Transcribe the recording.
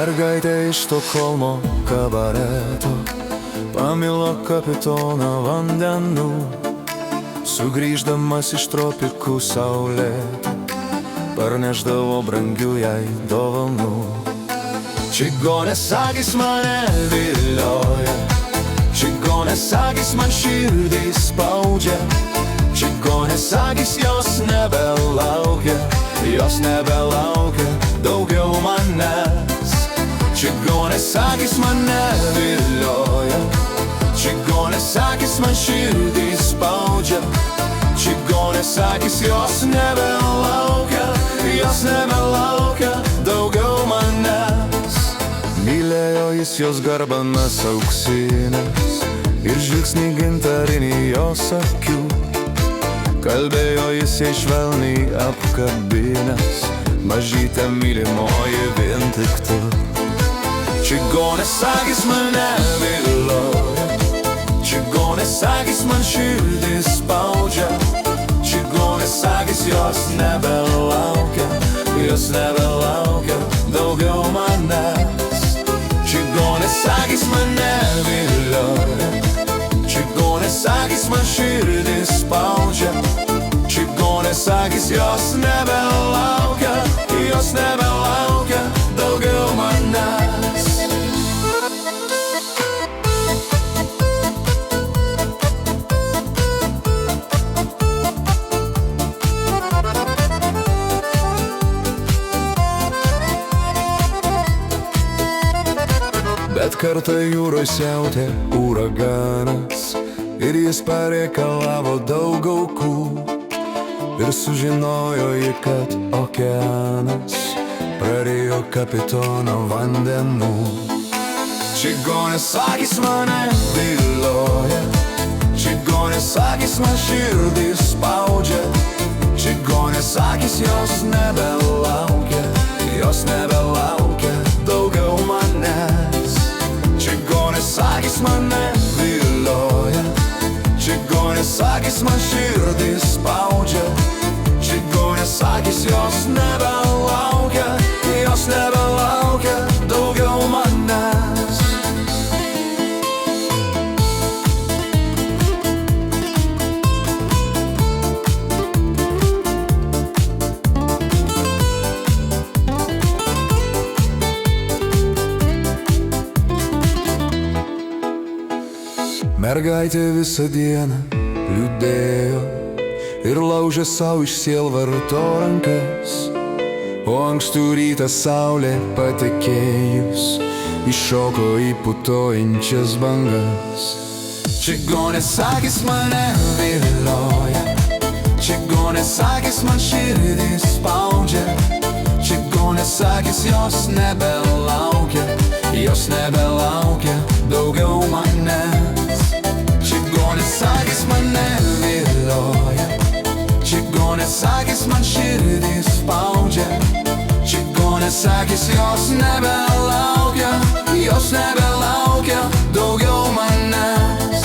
Mergaitė iš Stokholmo kabareto pamilo kapitoną vandenų, sugrįždamas iš tropikų saulėtų parnešdavo brangių jai dovanų. Čigonės akys mane vilioja, čigonės akys man širdį spaudžia, čigonės akys jos nebelaukia daugiau manęs. Čigonės akys mane vilioja, čigonės akys man širdį spaudžia, čigonės akys jos nebelaukia daugiau manęs. Mylėjo jis jos garbanas auksinės ir žvilgsnį gintarinį jos akių, kalbėjo jis jai švelniai apkabinęs, mažytė mylimoji vien tik tu. Čigonės akys mane vilioja, čigonės akys man širdį spaudžia, čigonės akys jos nebelaukia daugiau manęs. Čigonės akys mane vilioja, čigonės akys man širdį spaudžia, čigonės akys jos nebelaukia daugiau manęs. Bet kartą jūroj siautė uraganas ir jis pareikalavo daug aukų, ir sužinojo ji, kad okeanas prarijo kapitono vandenų. Čigonės akys mane vilioja, čigonės akys man širdį spaudžia, čigonės akys jos nebelaukia daugiau manęs. Čigonės akys mane vilioja, čigonės akys man širdį spaudžia, čigonės akys jos nebelaukia daugiau manęs. Mergaitė visą dieną liūdėjo ir laužė savo iš sielvarto rankas, o ankstų rytą saulė patekėjus iššoko į putojančias bangas. Čigonės akys mane vilioja, čigonės akys man širdį spaudžia, čigonės akys jos nebelaukia daugiau manęs. Čigonės akys mane vilioja, čigonės akys man širdį spaudžia, čigonės akys jos nebelaukia daugiau manęs.